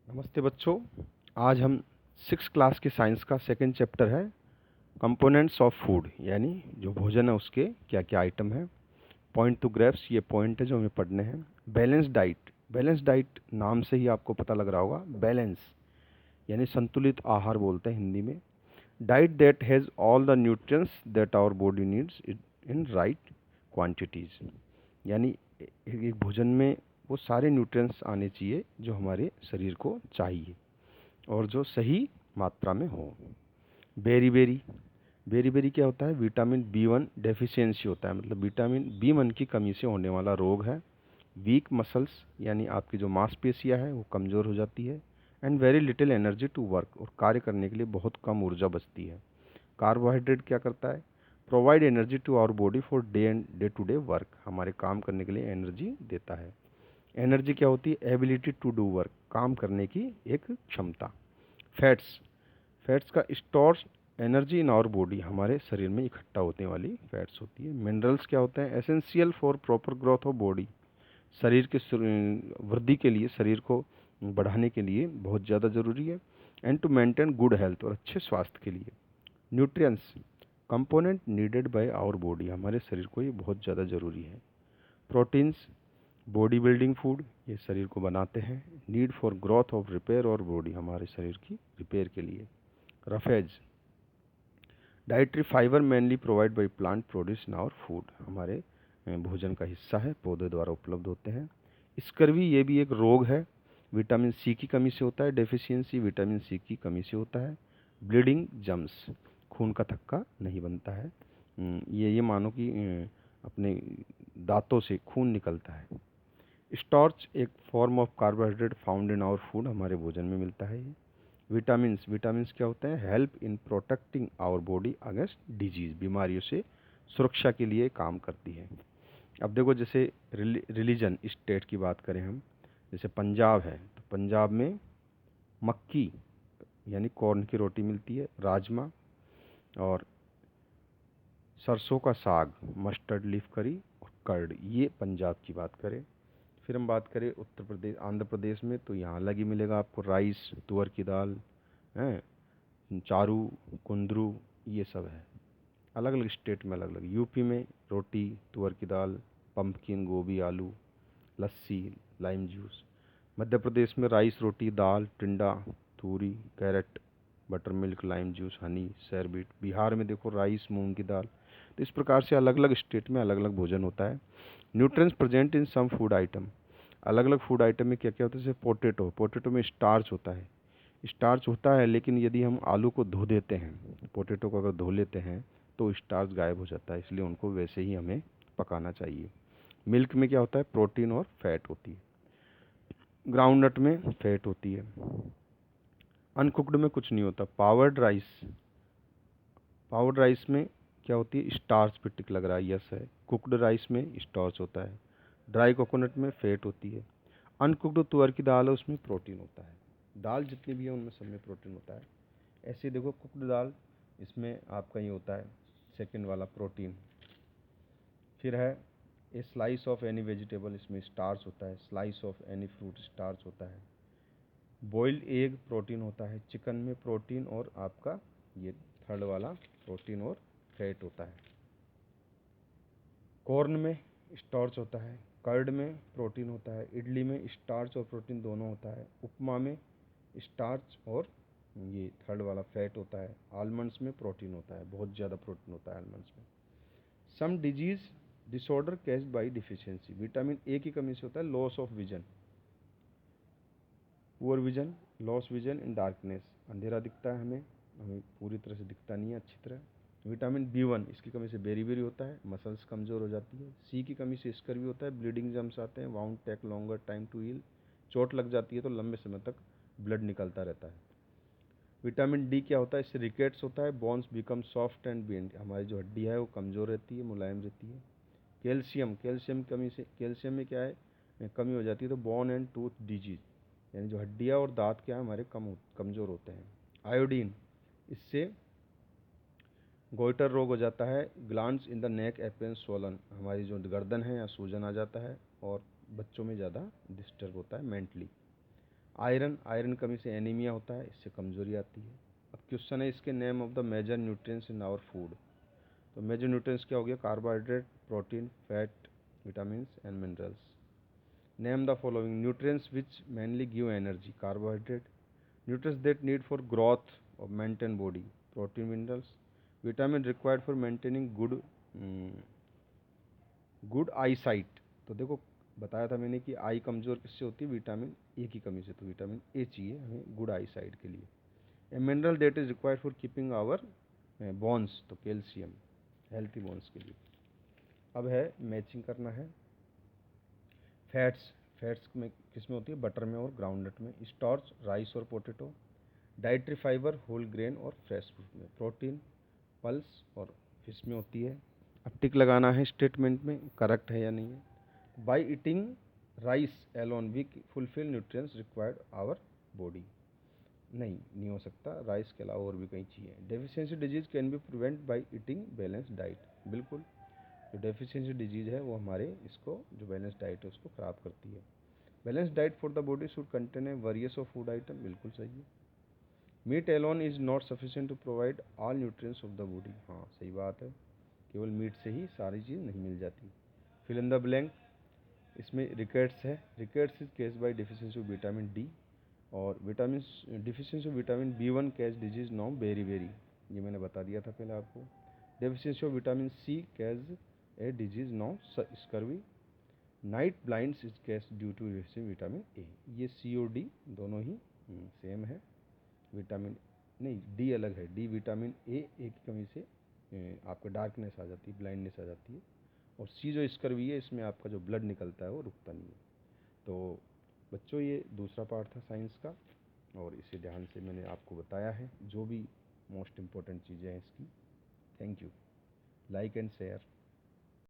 नमस्ते बच्चों। आज हम 6 क्लास की साइंस का सेकंड चैप्टर है कंपोनेंट्स ऑफ फूड, यानी जो भोजन है उसके क्या क्या आइटम है। पॉइंट टू ग्रेप्स, ये पॉइंट है जो हमें पढ़ने हैं। बैलेंस डाइट, बैलेंस डाइट नाम से ही आपको पता लग रहा होगा। बैलेंस यानी संतुलित आहार बोलते हैं हिंदी में। Diet that has all the nutrients that our body needs in right quantities, यानी एक भोजन में वो सारे न्यूट्रिएंट्स आने चाहिए जो हमारे शरीर को चाहिए और जो सही मात्रा में हो। बेरी बेरी, बेरी बेरी क्या होता है? विटामिन B1 डेफिशिएंसी होता है, मतलब विटामिन B1 की कमी से होने वाला रोग है। वीक मसल्स, यानी आपकी जो मांसपेशियां है वो कमज़ोर हो जाती है। And very little energy to work, और कार्य करने के लिए बहुत कम ऊर्जा बचती है। कार्बोहाइड्रेट क्या करता है? Provide energy to our body for day to day work, हमारे काम करने के लिए एनर्जी देता है। एनर्जी क्या होती है? एबिलिटी टू डू वर्क, काम करने की एक क्षमता। फैट्स, फैट्स का store energy in our body, हमारे शरीर में इकट्ठा होने वाली फैट्स होती है। मिनरल्स क्या होते हैं? Essential for proper growth of body, शरीर के वृद्धि के लिए, शरीर को बढ़ाने के लिए बहुत ज़्यादा ज़रूरी है। And to maintain good health, और अच्छे स्वास्थ्य के लिए। Nutrients, component needed by our body, हमारे शरीर को ये बहुत ज़्यादा ज़रूरी है। प्रोटीन्स, बॉडी बिल्डिंग फूड, ये शरीर को बनाते हैं। Need for growth of repair और बॉडी, हमारे शरीर की रिपेयर के लिए। Roughage, dietary fibre mainly provide by plant produce in our food, हमारे भोजन का हिस्सा है, पौधे द्वारा उपलब्ध होते हैं। स्कर्वी, ये भी एक रोग है, विटामिन सी की कमी से होता है। डेफिशिएंसी विटामिन सी की कमी से होता है। ब्लीडिंग जम्स, खून का थक्का नहीं बनता है। ये मानो कि अपने दांतों से खून निकलता है। स्टार्च, एक form of carbohydrate found in our food, हमारे भोजन में मिलता है ये। विटामिन्स, विटामिन्स क्या होते हैं? Help in protecting our body against disease, बीमारियों से सुरक्षा के लिए काम करती है। अब देखो, जैसे रिलीजन स्टेट की बात करें हम, जैसे पंजाब है तो पंजाब में मक्की यानी कॉर्न की रोटी मिलती है, राजमा और सरसों का साग, मस्टर्ड लीफ करी और कर्ड, ये पंजाब की बात करें। फिर हम बात करें उत्तर प्रदेश, आंध्र प्रदेश में, तो यहाँ अलग ही मिलेगा आपको। राइस, तुअर की दाल है, चारू, कुंदरू, ये सब है। अलग अलग स्टेट में अलग अलग। यूपी में रोटी, तुअर की दाल, पंपकिन, गोभी, आलू, लस्सी, लाइम जूस। मध्य प्रदेश में rice, roti, dal, tinda, turi, carrot, butter milk, lime juice, honey, sherbet. Bihar में देखो राइस, मूंग की दाल। तो इस प्रकार से अलग अलग स्टेट में अलग अलग भोजन होता है। Nutrients present in some food item, अलग अलग फूड आइटम में क्या क्या होता है? जैसे पोटैटो, पोटैटो में स्टार्च होता है, स्टार्च होता है, लेकिन यदि हम आलू को धो देते हैं, पोटैटो को अगर धो लेते हैं तो स्टार्च गायब हो जाता है, इसलिए उनको वैसे ही हमें पकाना चाहिए। मिल्क में क्या होता है? प्रोटीन और फैट होती है। ग्राउंडनट में फैट होती है। अनकुक्ड में कुछ नहीं होता। पावर्ड राइस, पावर्ड राइस में क्या होती है? स्टार्च पे टिक लग रहा है, यस है। कुक्ड राइस में स्टार्च होता है। ड्राई कोकोनट में फैट होती है। अनकुक्ड तुअर की दाल है, उसमें प्रोटीन होता है। दाल जितनी भी है उनमें सब में प्रोटीन होता है। ऐसे देखो, कुक्ड दाल, इसमें आपका ये होता है सेकंड वाला, प्रोटीन। फिर है ए स्लाइस ऑफ एनी वेजिटेबल, इसमें स्टार्च होता है। Slice of any fruit, starch होता है। बॉइल्ड एग, प्रोटीन होता है। चिकन में प्रोटीन और आपका ये थर्ड वाला प्रोटीन और फैट होता है। कॉर्न में स्टार्च होता है। कर्ड में प्रोटीन होता है। इडली में स्टार्च और प्रोटीन दोनों होता है। उपमा में स्टार्च और ये थर्ड वाला फैट होता है। आलमंड्स में प्रोटीन होता है, बहुत ज़्यादा प्रोटीन होता है आलमंड्स में। Some disease disorder caused by deficiency, vitamin A की कमी से होता है loss of vision, poor vision, loss vision in darkness, अंधेरा दिखता है हमें, हमें पूरी तरह से दिखता नहीं है अच्छी तरह। विटामिन B1, इसकी कमी से बेरी बेरी होता है, मसल्स कमज़ोर हो जाती है। सी की कमी से स्कर भी होता है, ब्लीडिंग जम्स आते हैं, wound take longer time to heal, चोट लग जाती है तो लंबे समय तक ब्लड निकलता रहता है। विटामिन डी क्या होता है? इससे रिकेट्स होता है, bones become soft and bend, हमारी जो हड्डी है वो कमज़ोर रहती है, मुलायम रहती है। कैल्शियम, कैल्शियम कमी से, कैल्शियम में क्या है? कमी हो जाती है तो बोन एंड टूथ डिजीज, यानी जो हड्डियाँ और दांत क्या है हमारे कमज़ोर होते हैं। आयोडीन, इससे गोइटर रोग हो जाता है। Glands in the neck appear swollen, हमारी जो गर्दन है या सूजन आ जाता है, और बच्चों में ज़्यादा डिस्टर्ब होता है मेंटली। आयरन कमी से एनीमिया होता है, इससे कमजोरी आती है। अब क्वेश्चन है इसके name of the major nutrients in our food. तो मेजर न्यूट्रिएंट्स क्या हो गया? Carbohydrate, protein, fat, vitamins and minerals. Name the following nutrients which mainly give energy. Carbohydrate. Nutrients that need for growth और maintain body. Protein, minerals. Vitamin required for maintaining good eye sight. तो देखो बताया था मैंने कि आई कमज़ोर किससे होती है? विटामिन ए की कमी से। तो विटामिन ए चाहिए हमें गुड आई साइट के लिए। A mineral that is required for keeping our bones. तो कैल्शियम, हेल्थी बोन्स के लिए। अब है मैचिंग करना है। फैट्स में किस में होती है? बटर में और ग्राउंडनट में। स्टार्च, राइस और potato. Dietary fibre, whole grain और फ्रेश फ्रूट में। प्रोटीन, पल्स और फिश में होती है। अब टिक लगाना है स्टेटमेंट में, करेक्ट है या नहीं है। By eating rice alone we fulfil nutrients required our body. नहीं हो सकता, राइस के अलावा और भी कई चीज़ें। Deficiency disease can be prevent by eating balance diet. बिल्कुल, जो डेफिशिएंसी डिजीज है वो हमारे इसको जो बैलेंस डाइट है उसको ख़राब करती है। Balance diet for the body should contain a various of food item. बिल्कुल सही है। Meat alone is not sufficient to provide all nutrients of the body. हाँ सही बात है, केवल मीट से ही सारी चीज़ नहीं मिल जाती। फिल इन द ब्लैंक, इसमें रिकेट्स है। Rickets is caused by deficiency of vitamin D. और vitamin deficiency of vitamin B1 causes disease named beriberi. ये मैंने बता दिया था पहले आपको। Deficiency of vitamin C causes a disease named scurvy. Night blindness is caused due to deficiency vitamin A. ये C और डी दोनों ही सेम है। विटामिन नहीं, डी अलग है। डी विटामिन ए की कमी से आपको डार्कनेस आ जाती है, ब्लाइंडनेस आ जाती है। और सी जो स्कर्वी है, इसमें आपका जो ब्लड निकलता है वो रुकता नहीं है। तो बच्चों ये दूसरा पार्ट था साइंस का, और इसे ध्यान से मैंने आपको बताया है जो भी मोस्ट इम्पोर्टेंट चीज़ें हैं इसकी। Thank you. Like and share.